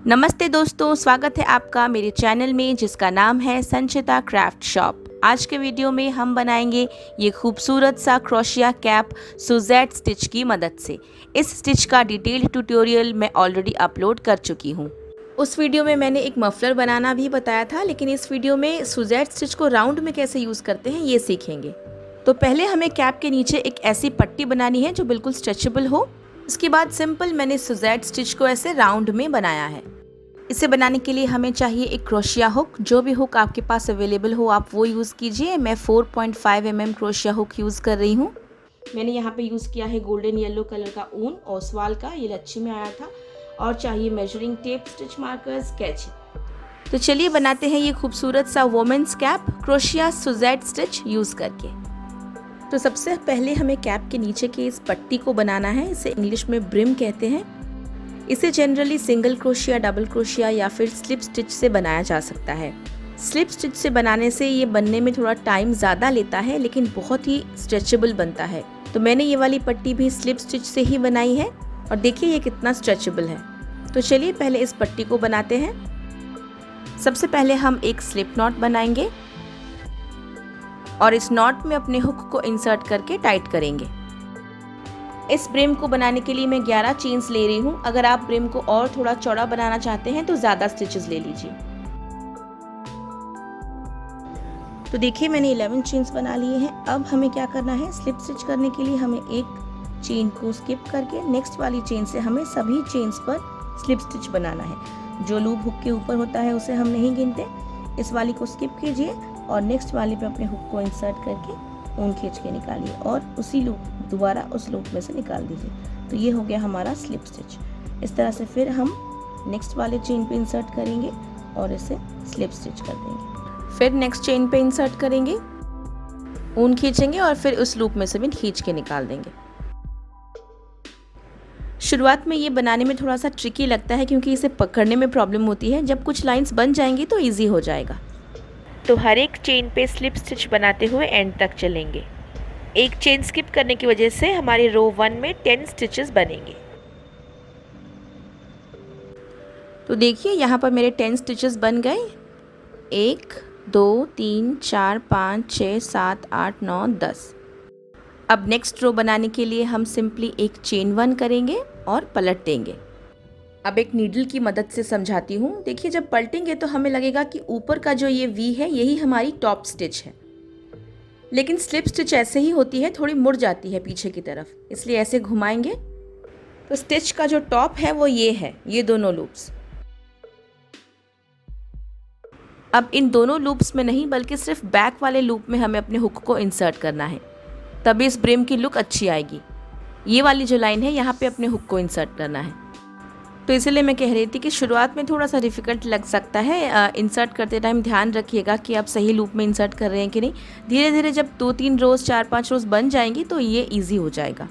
नमस्ते दोस्तों, स्वागत है आपका मेरे चैनल में जिसका नाम है संचिता क्राफ्ट शॉप। आज के वीडियो में हम बनाएंगे ये खूबसूरत सा क्रोशिया कैप सुजेट स्टिच की मदद से। इस स्टिच का डिटेल्ड ट्यूटोरियल मैं ऑलरेडी अपलोड कर चुकी हूँ। उस वीडियो में मैंने एक मफलर बनाना भी बताया था, लेकिन इस वीडियो में सुजेट स्टिच को राउंड में कैसे यूज़ करते हैं ये सीखेंगे। तो पहले हमें कैप के नीचे एक ऐसी पट्टी बनानी है जो बिल्कुल स्ट्रेचेबल हो। इसके बाद सिंपल मैंने सुजेट स्टिच को ऐसे राउंड में बनाया है। इसे बनाने के लिए हमें चाहिए एक क्रोशिया हुक। जो भी हुक आपके पास अवेलेबल हो आप वो यूज़ कीजिए। मैं 4.5 mm क्रोशिया हुक यूज़ कर रही हूँ। मैंने यहाँ पे यूज़ किया है गोल्डन येलो कलर का ऊन ओसवाल का, ये लच्छी में आया था। और चाहिए measuring tape, stitch marker, sketch. तो चलिए बनाते हैं ये खूबसूरत सा women's cap crochet suzette stitch use करके। तो सबसे पहले हमें कैप के नीचे के इस पट्टी को बनाना है। इसे इंग्लिश में ब्रिम कहते हैं। इसे generally single crochet, double crochet या फिर स्लिप स्टिच से बनाया जा सकता है। स्लिप स्टिच से बनाने से ये बनने में थोड़ा टाइम ज़्यादा लेता है, लेकिन बहुत ही स्ट्रेचेबल बनता है। तो मैंने ये वाली पट्टी भी स्लिप स्टिच से ही बनाई है और देखिए ये कितना स्ट्रेचेबल है। तो चलिए पहले इस पट्टी को बनाते हैं। सबसे पहले हम एक स्लिप नॉट बनाएंगे और इस नॉट में अपने हुक को इंसर्ट करके टाइट करेंगे। इस ब्रिम को बनाने के लिए मैं 11 चेन्स ले रही हूँ। अगर आप ब्रिम को और थोड़ा चौड़ा बनाना चाहते हैं तो ज़्यादा स्टिचेस ले लीजिए। तो देखिए मैंने 11 चेन्स बना लिए हैं। अब हमें क्या करना है, स्लिप स्टिच करने के लिए हमें एक चेन को स्किप करके नेक्स्ट वाली चेन से हमें सभी चेन्स पर स्लिप स्टिच बनाना है। जो लूप हुक के ऊपर होता है उसे हम नहीं गिनते। इस वाली को स्किप कीजिए और नेक्स्ट वाली पे अपने हुक को इंसर्ट करके ऊन खींच के निकालिए और उसी लूप दोबारा उस लूप में से निकाल दीजिए। तो ये हो गया हमारा स्लिप स्टिच। इस तरह से फिर हम नेक्स्ट वाले चेन पे इंसर्ट करेंगे और इसे स्लिप स्टिच कर देंगे। फिर नेक्स्ट चेन पे इंसर्ट करेंगे, ऊन खींचेंगे और फिर उस लूप में से भी खींच के निकाल देंगे। शुरुआत में ये बनाने में थोड़ा सा ट्रिकी लगता है क्योंकि इसे पकड़ने में प्रॉब्लम होती है। जब कुछ लाइंस बन जाएंगी तो ईजी हो जाएगा। तो हर एक चेन पे स्लिप स्टिच बनाते हुए एंड तक चलेंगे। एक चेन स्किप करने की वजह से हमारे रो 1 में 10 स्टिचेस बनेंगे। तो देखिए यहाँ पर मेरे 10 स्टिचेस बन गए। 1 2 3 4 5 6 7 8 9 10। अब नेक्स्ट रो बनाने के लिए हम सिंपली एक चेन 1 करेंगे और पलट देंगे। अब एक नीडल की मदद से समझाती हूँ। देखिए जब पलटेंगे तो हमें लगेगा कि ऊपर का जो ये वी है यही हमारी टॉप स्टिच है, लेकिन स्लिप स्टिच ऐसे ही होती है, थोड़ी मुड़ जाती है पीछे की तरफ, इसलिए ऐसे घुमाएंगे तो स्टिच का जो टॉप है वो ये है, ये दोनों लूप्स। अब इन दोनों लूप्स में नहीं बल्कि सिर्फ बैक वाले लूप में हमें अपने हुक को इंसर्ट करना है, तभी इस ब्रिम की लुक अच्छी आएगी। ये वाली जो लाइन है यहाँ पे अपने हुक को इंसर्ट करना है। तो इसलिए मैं कह रही थी कि शुरुआत में थोड़ा सा डिफ़िकल्ट लग सकता है। इंसर्ट करते टाइम ध्यान रखिएगा कि आप सही लूप में इंसर्ट कर रहे हैं कि नहीं। धीरे धीरे जब 2-3 रोज़ 4-5 रोज़ बन जाएंगी तो ये इजी हो जाएगा।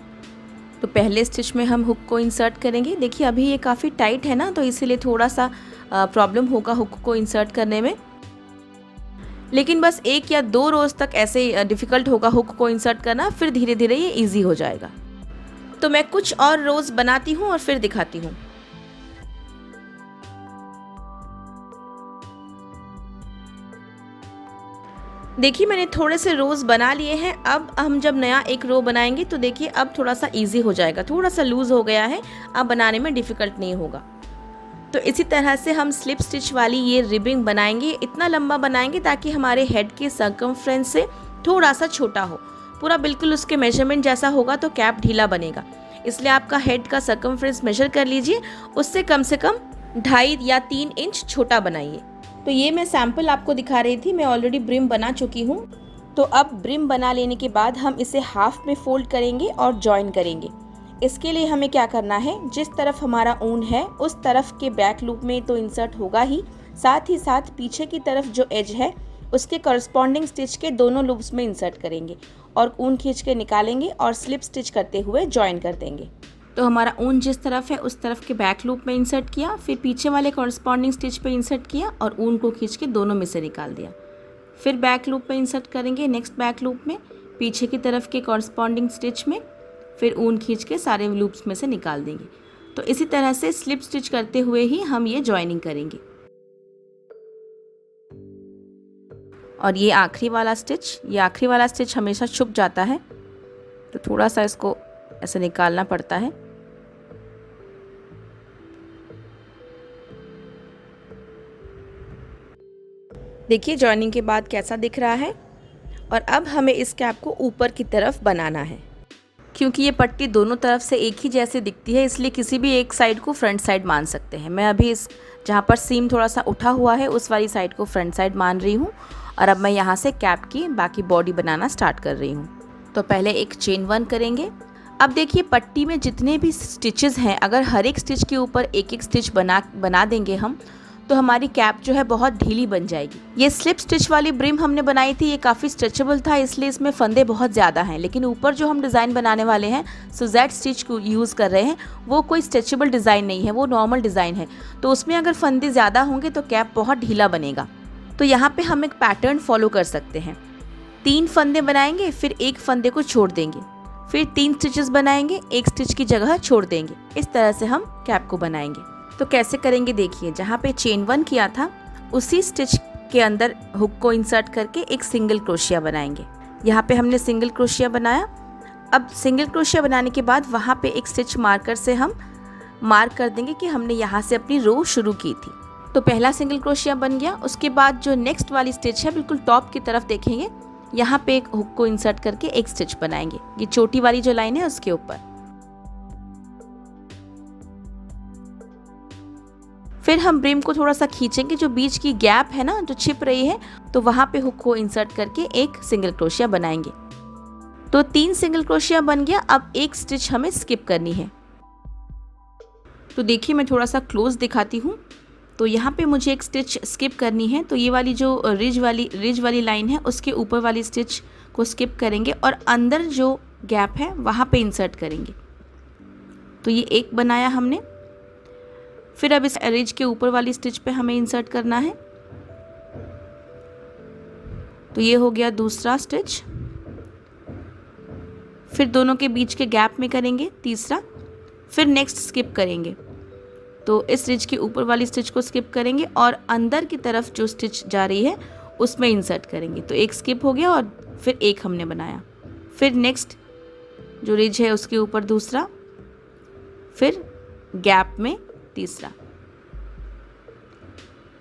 तो पहले स्टिच में हम हुक को इंसर्ट करेंगे। देखिए अभी ये काफ़ी टाइट है ना, तो इसीलिए थोड़ा सा प्रॉब्लम होगा हुक को इंसर्ट करने में, लेकिन बस 1 या 2 रोज़ तक ऐसे डिफ़िकल्ट होगा हुक को इंसर्ट करना, फिर धीरे धीरे ये ईजी हो जाएगा। तो मैं कुछ और रोज़ बनाती हूँ और फिर दिखाती हूँ। देखिए मैंने थोड़े से रोज़ बना लिए हैं। अब हम जब नया एक रो बनाएंगे तो देखिए अब थोड़ा सा इजी हो जाएगा, थोड़ा सा लूज़ हो गया है, अब बनाने में डिफ़िकल्ट नहीं होगा। तो इसी तरह से हम स्लिप स्टिच वाली ये रिबिंग बनाएंगे। इतना लंबा बनाएंगे ताकि हमारे हेड के सर्कमफ्रेंस से थोड़ा सा छोटा हो। पूरा बिल्कुल उसके मेजरमेंट जैसा होगा तो कैप ढीला बनेगा, इसलिए आपका हेड का सर्कमफ्रेंस मेजर कर लीजिए, उससे कम से कम 2.5 या 3 इंच छोटा बनाइए। तो ये मैं सैम्पल आपको दिखा रही थी, मैं ऑलरेडी ब्रिम बना चुकी हूँ। तो अब ब्रिम बना लेने के बाद हम इसे हाफ में फोल्ड करेंगे और जॉइन करेंगे। इसके लिए हमें क्या करना है, जिस तरफ हमारा ऊन है उस तरफ के बैक लूप में तो इंसर्ट होगा ही साथ पीछे की तरफ जो एज है उसके करस्पॉन्डिंग स्टिच के दोनों लूप्स में इंसर्ट करेंगे और ऊन खींच के निकालेंगे और स्लिप स्टिच करते हुए जॉइन कर देंगे। तो हमारा ऊन जिस तरफ है उस तरफ के बैक लूप में इंसर्ट किया, फिर पीछे वाले कॉरस्पॉन्डिंग स्टिच पे इंसर्ट किया और ऊन को खींच के दोनों में से निकाल दिया। फिर बैक लूप पे इंसर्ट करेंगे नेक्स्ट बैक लूप में, पीछे की तरफ के कॉरस्पॉन्डिंग स्टिच में, फिर ऊन खींच के सारे लूप्स में से निकाल देंगे। तो इसी तरह से स्लिप स्टिच करते हुए ही हम ये जॉइनिंग करेंगे। और ये आखिरी वाला स्टिच हमेशा छुप जाता है, तो थोड़ा सा इसको ऐसे निकालना पड़ता है। देखिए जॉइनिंग के बाद कैसा दिख रहा है। और अब हमें इस कैप को ऊपर की तरफ बनाना है। क्योंकि ये पट्टी दोनों तरफ से एक ही जैसे दिखती है, इसलिए किसी भी एक साइड को फ्रंट साइड मान सकते हैं। मैं अभी इस जहाँ पर सीम थोड़ा सा उठा हुआ है उस वाली साइड को फ्रंट साइड मान रही हूँ। और अब मैं यहाँ से कैप की बाकी बॉडी बनाना स्टार्ट कर रही हूँ। तो पहले एक चेन 1 करेंगे। अब देखिए पट्टी में जितने भी स्टिचेस हैं, अगर हर एक स्टिच के ऊपर एक एक स्टिच बना देंगे हम, तो हमारी कैप जो है बहुत ढीली बन जाएगी। ये स्लिप स्टिच वाली ब्रिम हमने बनाई थी, ये काफ़ी स्ट्रेचेबल था, इसलिए इसमें फंदे बहुत ज़्यादा हैं। लेकिन ऊपर जो हम डिज़ाइन बनाने वाले हैं, सुजेट स्टिच को यूज़ कर रहे हैं, वो कोई स्ट्रेचेबल डिज़ाइन नहीं है, वो नॉर्मल डिज़ाइन है। तो उसमें अगर फंदे ज़्यादा होंगे तो कैप बहुत ढीला बनेगा। तो यहाँ पर हम एक पैटर्न फॉलो कर सकते हैं। 3 फंदे बनाएंगे, फिर एक फंदे को छोड़ देंगे, फिर 3 स्टिचेस बनाएंगे, एक स्टिच की जगह छोड़ देंगे। इस तरह से हम कैप को बनाएंगे। तो कैसे करेंगे देखिए, जहाँ पे चेन 1 किया था उसी स्टिच के अंदर हुक को इंसर्ट करके एक सिंगल क्रोशिया बनाएंगे। यहाँ पे हमने सिंगल क्रोशिया बनाया। अब सिंगल क्रोशिया बनाने के बाद वहाँ पे एक स्टिच मार्कर से हम मार्क कर देंगे कि हमने यहाँ से अपनी रो शुरू की थी। तो पहला सिंगल क्रोशिया बन गया। उसके बाद जो नेक्स्ट वाली स्टिच है, बिल्कुल टॉप की तरफ देखेंगे, यहाँ पे एक हुक को इंसर्ट करके एक स्टिच बनाएंगे, ये छोटी वाली जो लाइन है उसके ऊपर। फिर हम ब्रिम को थोड़ा सा खींचेंगे, जो बीच की गैप है ना जो छिप रही है, तो वहां पे हुक को इंसर्ट करके एक सिंगल क्रोशिया बनाएंगे। तो 3 सिंगल क्रोशिया बन गया। अब एक स्टिच हमें स्किप करनी है। तो देखिए मैं थोड़ा सा क्लोज दिखाती हूँ। तो यहाँ पे मुझे एक स्टिच स्किप करनी है। तो ये वाली जो रिज वाली लाइन है उसके ऊपर वाली स्टिच को स्किप करेंगे और अंदर जो गैप है वहाँ पे इंसर्ट करेंगे। तो ये एक बनाया हमने। फिर अब इस रिज के ऊपर वाली स्टिच पे हमें इंसर्ट करना है। तो ये हो गया दूसरा स्टिच। फिर दोनों के बीच के गैप में करेंगे तीसरा। फिर नेक्स्ट स्किप करेंगे। तो इस रिज के ऊपर वाली स्टिच को स्किप करेंगे और अंदर की तरफ जो स्टिच जा रही है उसमें इंसर्ट करेंगे। तो एक स्किप हो गया और फिर एक हमने बनाया। फिर नेक्स्ट जो रिज है उसके ऊपर दूसरा, फिर गैप में तीसरा,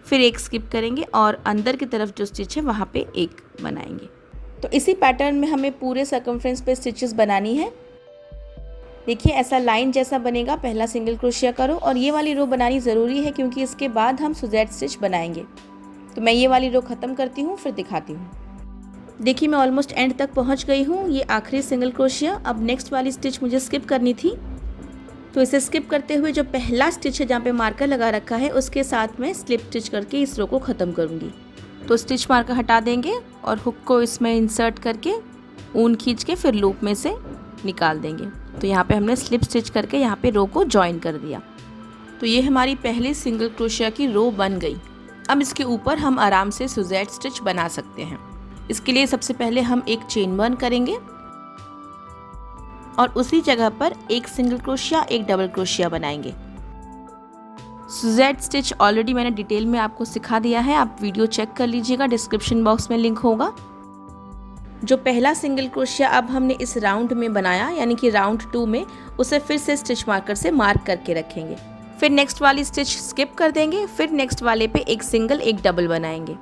फिर एक स्किप करेंगे और अंदर की तरफ जो स्टिच है वहाँ पे एक बनाएंगे। तो इसी पैटर्न में हमें पूरे सर्कमफ्रेंस पे स्टिचेस बनानी है। देखिए ऐसा लाइन जैसा बनेगा। पहला सिंगल क्रोशिया करो और ये वाली रो बनानी ज़रूरी है क्योंकि इसके बाद हम सुजेट स्टिच बनाएंगे। तो मैं ये वाली रो ख़त्म करती हूँ फिर दिखाती हूँ। देखिए मैं ऑलमोस्ट एंड तक पहुँच गई हूँ। ये आखिरी सिंगल क्रोशिया। अब नेक्स्ट वाली स्टिच मुझे स्किप करनी थी, तो इसे स्किप करते हुए जो पहला स्टिच है जहाँ पे मार्कर लगा रखा है उसके साथ में स्लिप स्टिच करके इस रो को ख़त्म करूँगी। तो स्टिच मार्कर हटा देंगे और हुक को इसमें इंसर्ट करके ऊन खींच के फिर लूप में से निकाल देंगे। तो यहाँ पे हमने स्लिप स्टिच करके यहाँ पे रो को जॉइन कर दिया। तो ये हमारी पहली सिंगल क्रोशिया की रो बन गई। अब इसके ऊपर हम आराम से सुजेट स्टिच बना सकते हैं। इसके लिए सबसे पहले हम एक चेन 1 करेंगे और उसी जगह पर एक सिंगल क्रोशिया एक डबल क्रोशिया बनाएंगे। सुजेट स्टिच ऑलरेडी मैंने डिटेल में आपको सिखा दिया है, आप वीडियो चेक कर लीजिएगा, डिस्क्रिप्शन बॉक्स में लिंक होगा। जो पहला सिंगल क्रोशिया अब हमने इस राउंड में बनाया यानी कि राउंड 2 में, उसे फिर से स्टिच मार्कर से मार्क करके रखेंगे। फिर नेक्स्ट वाली स्टिच स्किप कर देंगे। फिर नेक्स्ट वाले पे एक सिंगल एक डबल बनाएंगे।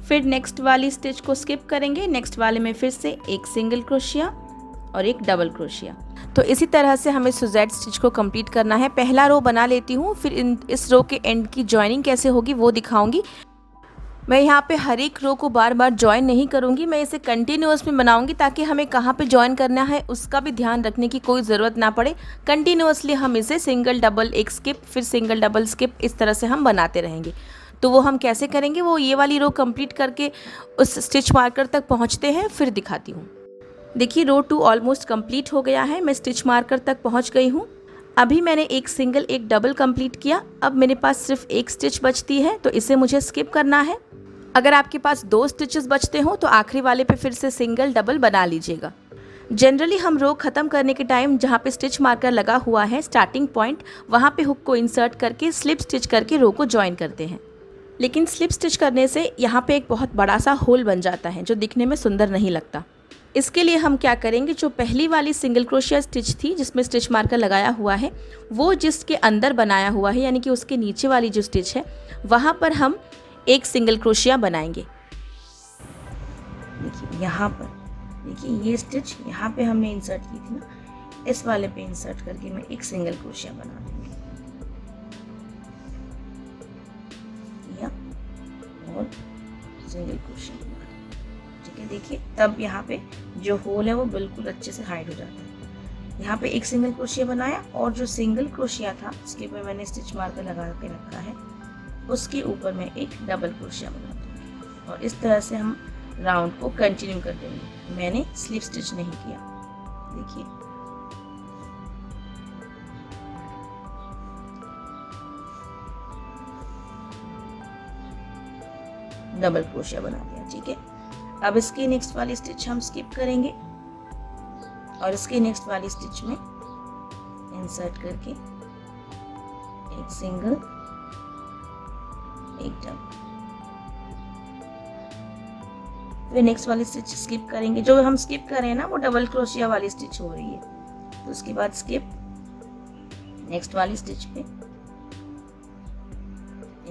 फिर नेक्स्ट वाली स्टिच को स्किप करेंगे। नेक्स्ट वाले में फिर से एक सिंगल क्रोशिया और एक डबल क्रोशिया। तो इसी तरह से हमें सुजेट स्टिच को कंप्लीट करना है। पहला रो बना लेती हूँ, फिर इस रो के एंड की जॉइनिंग कैसे होगी वो दिखाऊंगी। मैं यहाँ पे हर एक रो को बार बार जॉइन नहीं करूँगी, मैं इसे कंटिन्यूअस में बनाऊँगी ताकि हमें कहाँ पे जॉइन करना है उसका भी ध्यान रखने की कोई ज़रूरत ना पड़े। कंटिन्यूअसली हम इसे सिंगल डबल एक स्किप फिर सिंगल डबल स्किप इस तरह से हम बनाते रहेंगे। तो वो हम कैसे करेंगे वो ये वाली रो कंप्लीट करके उस स्टिच मार्कर तक पहुँचते हैं फिर दिखाती हूँ। देखिए रो 2 ऑलमोस्ट कंप्लीट हो गया है। मैं स्टिच मार्कर तक पहुँच गई हूँ। अभी मैंने एक सिंगल एक डबल कंप्लीट किया। अब मेरे पास सिर्फ एक स्टिच बचती है तो इसे मुझे स्किप करना है। अगर आपके पास 2 स्टिचेस बचते हो तो आखिरी वाले पे फिर से सिंगल डबल बना लीजिएगा। जनरली हम रो ख़त्म करने के टाइम जहाँ पे स्टिच मार्कर लगा हुआ है स्टार्टिंग पॉइंट, वहाँ पे हुक को इंसर्ट करके स्लिप स्टिच करके रो को जॉइन करते हैं। लेकिन स्लिप स्टिच करने से यहाँ पे एक बहुत बड़ा सा होल बन जाता है जो दिखने में सुंदर नहीं लगता। इसके लिए हम क्या करेंगे, जो पहली वाली सिंगल क्रोशिया स्टिच थी जिसमें स्टिच मार्कर लगाया हुआ है, वो जिसके अंदर बनाया हुआ है यानी कि उसके नीचे वाली जो स्टिच है वहाँ पर हम एक सिंगल क्रोशिया बनाएंगे। देखिए यहाँ पर, देखिए ये स्टिच यहाँ पे हमने इंसर्ट की थी ना, इस वाले पे इंसर्ट करके मैं एक सिंगल क्रोशिया बना दूंगी और सिंगल क्रोशिया बना, ठीक है। देखिए तब यहाँ पे जो होल है वो बिल्कुल अच्छे से हाइड हो जाता है। यहाँ पे एक सिंगल क्रोशिया बनाया और जो सिंगल क्रोशिया था उसके ऊपर मैंने स्टिच मार्कर लगा के रखा है, उसके ऊपर मैं एक डबल क्रोशिया बना दूँगी और इस तरह से हम राउंड को कंटिन्यू कर देंगे। मैंने स्लिप स्टिच नहीं किया, देखिए डबल क्रोशिया बना दिया, ठीक है। अब इसकी नेक्स्ट वाली स्टिच हम स्किप करेंगे और इसकी नेक्स्ट वाली स्टिच में इंसर्ट करके एक सिंगल एक डबल, फिर नेक्स्ट वाली स्टिच स्किप करेंगे। जो हम स्किप कर रहे हैं ना वो डबल क्रोशिया वाली स्टिच हो रही है, तो उसके बाद स्किप, नेक्स्ट वाली स्टिच पे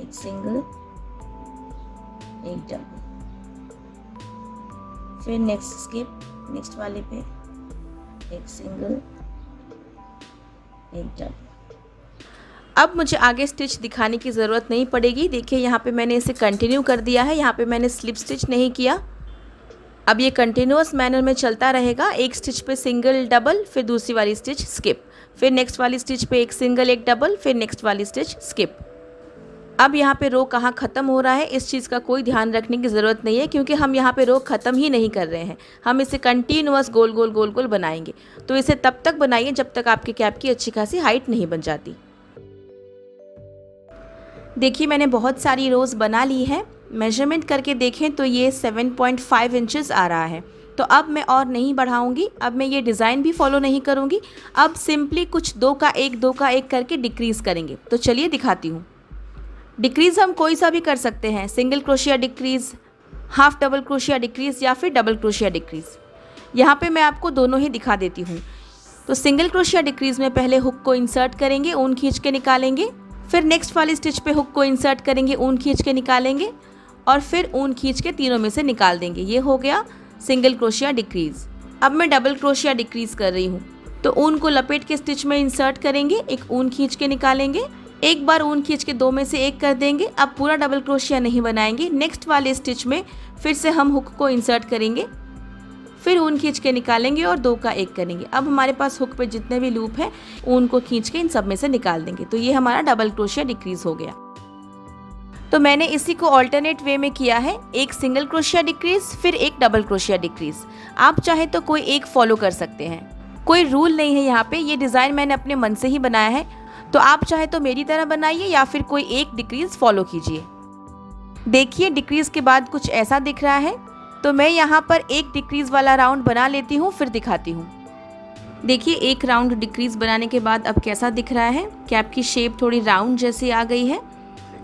एक सिंगल एक डबल, फिर नेक्स्ट स्किप, नेक्स्ट वाले पे एक सिंगल एक डबल। अब मुझे आगे स्टिच दिखाने की ज़रूरत नहीं पड़ेगी। देखिए यहाँ पे मैंने इसे कंटिन्यू कर दिया है, यहाँ पे मैंने स्लिप स्टिच नहीं किया। अब ये कंटिन्यूअस मैनर में चलता रहेगा, एक स्टिच पे सिंगल डबल, फिर दूसरी वाली स्टिच स्किप, फिर नेक्स्ट वाली स्टिच पे एक सिंगल एक डबल, फिर नेक्स्ट वाली स्टिच स्किप। अब यहाँ पे रो कहाँ ख़त्म हो रहा है इस चीज़ का कोई ध्यान रखने की ज़रूरत नहीं है, क्योंकि हम यहाँ पे रो ख़त्म ही नहीं कर रहे हैं, हम इसे कंटिन्यूअस गोल गोल गोल गोल बनाएंगे। तो इसे तब तक बनाइए जब तक आपके कैप की अच्छी खासी हाइट नहीं बन जाती। देखिए मैंने बहुत सारी रोज़ बना ली है, मेजरमेंट करके देखें तो ये 7.5 इंचेस आ रहा है। तो अब मैं और नहीं बढ़ाऊंगी, अब मैं ये डिज़ाइन भी फॉलो नहीं करूंगी, अब सिंपली कुछ दो का एक करके डिक्रीज़ करेंगे। तो चलिए दिखाती हूँ। डिक्रीज़ हम कोई सा भी कर सकते हैं, single crochet decrease, half double crochet decrease या फिर डबल क्रोशिया डिक्रीज़। यहाँ पे मैं आपको दोनों ही दिखा देती हूँ। तो सिंगल क्रोशिया डिक्रीज़ में पहले हुक को इंसर्ट करेंगे, ऊन खींच के निकालेंगे, फिर नेक्स्ट वाली स्टिच पे हुक को इंसर्ट करेंगे, ऊन खींच के निकालेंगे और फिर ऊन खींच के तीनों में से निकाल देंगे। ये हो गया सिंगल क्रोशिया डिक्रीज़। अब मैं डबल क्रोशिया डिक्रीज़ कर रही हूँ। तो ऊन को लपेट के स्टिच में इंसर्ट करेंगे, एक ऊन खींच के निकालेंगे, एक बार ऊन खींच के दो में से एक कर देंगे। अब पूरा डबल क्रोशिया नहीं बनाएंगे, नेक्स्ट वाले स्टिच में फिर से हम हुक को इंसर्ट करेंगे, फिर ऊन खींच के निकालेंगे और दो का एक करेंगे। अब हमारे पास हुक पे जितने भी लूप है ऊन को खींच के इन सब में से निकाल देंगे। तो ये हमारा डबल क्रोशिया डिक्रीज हो गया। तो मैंने इसी को ऑल्टरनेट वे में किया है, एक सिंगल क्रोशिया डिक्रीज फिर एक डबल क्रोशिया डिक्रीज। आप चाहे तो कोई एक फॉलो कर सकते हैं, कोई रूल नहीं है यहाँ पे। ये डिज़ाइन मैंने अपने मन से ही बनाया है, तो आप चाहे तो मेरी तरह बनाइए या फिर कोई एक डिक्रीज फॉलो कीजिए। देखिए डिक्रीज के बाद कुछ ऐसा दिख रहा है, तो मैं यहाँ पर एक डिक्रीज वाला राउंड बना लेती हूँ, फिर दिखाती हूँ। देखिए एक राउंड डिक्रीज बनाने के बाद अब कैसा दिख रहा है, कैप की शेप थोड़ी राउंड जैसी आ गई है।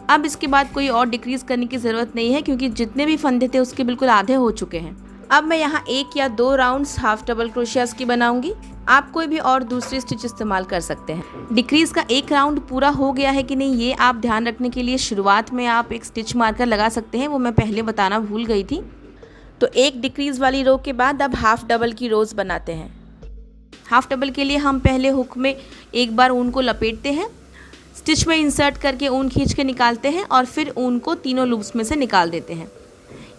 अब इसके बाद कोई और डिक्रीज करने की ज़रूरत नहीं है, क्योंकि जितने भी फंदे थे उसके बिल्कुल आधे हो चुके हैं। अब मैं यहाँ एक या दो राउंड्स हाफ डबल क्रोशियास की बनाऊंगी। आप कोई भी और दूसरी स्टिच इस्तेमाल कर सकते हैं। डिक्रीज का एक राउंड पूरा हो गया है कि नहीं ये आप ध्यान रखने के लिए शुरुआत में आप एक स्टिच मार्कर लगा सकते हैं, वो मैं पहले बताना भूल गई थी। तो एक डिक्रीज वाली रो के बाद अब हाफ डबल की रोज बनाते हैं। हाफ डबल के लिए हम पहले हुक में एक बार ऊन को लपेटते हैं, स्टिच में इंसर्ट करके ऊन खींच के निकालते हैं और फिर ऊन को तीनों लूप्स में से निकाल देते हैं।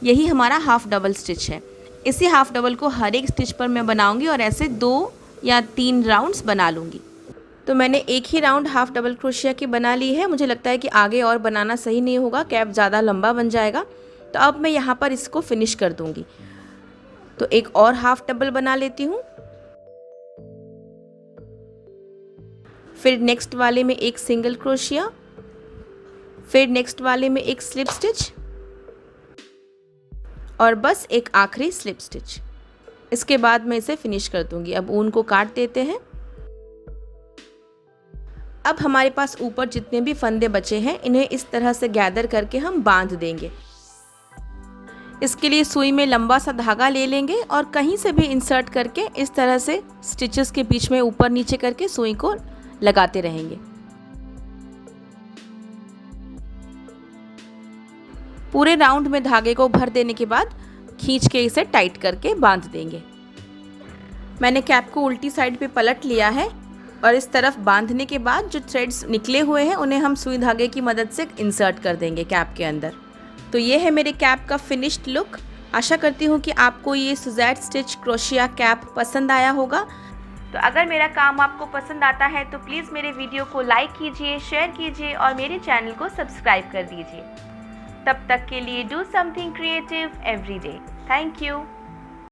यही हमारा हाफ डबल स्टिच है। इसी हाफ डबल को हर एक स्टिच पर मैं बनाऊंगी और ऐसे 2 या 3 राउंड्स बना लूँगी। तो मैंने एक ही राउंड हाफ डबल क्रोशिया की बना ली है। मुझे लगता है कि आगे और बनाना सही नहीं होगा, कैप ज़्यादा लंबा बन जाएगा। तो अब मैं यहाँ पर इसको फिनिश कर दूँगी। तो एक और हाफ डबल बना लेती हूँ, फिर नेक्स्ट वाले में एक सिंगल क्रोशिया, फिर नेक्स्ट वाले में एक स्लिप स्टिच और बस एक आखिरी स्लिप स्टिच। इसके बाद मैं इसे फिनिश कर दूंगी। अब ऊन को काट देते हैं। अब हमारे पास ऊपर जितने भी फंदे बचे हैं इन्हें इस तरह से गैदर करके हम बांध देंगे। इसके लिए सुई में लंबा सा धागा ले लेंगे और कहीं से भी इंसर्ट करके इस तरह से स्टिचेस के बीच में ऊपर नीचे करके सुई को लगाते रहेंगे। पूरे राउंड में धागे को भर देने के बाद खींच के इसे टाइट करके बांध देंगे। मैंने कैप को उल्टी साइड पे पलट लिया है और इस तरफ बांधने के बाद जो थ्रेड्स निकले हुए हैं उन्हें हम सुई धागे की मदद से इंसर्ट कर देंगे कैप के अंदर। तो ये है मेरे कैप का फिनिश्ड लुक। आशा करती हूँ कि आपको ये सुजेट स्टिच क्रोशिया कैप पसंद आया होगा। तो अगर मेरा काम आपको पसंद आता है तो प्लीज़ मेरे वीडियो को लाइक कीजिए, शेयर कीजिए और मेरे चैनल को सब्सक्राइब कर दीजिए। तब तक के लिए do something creative every day. Thank you.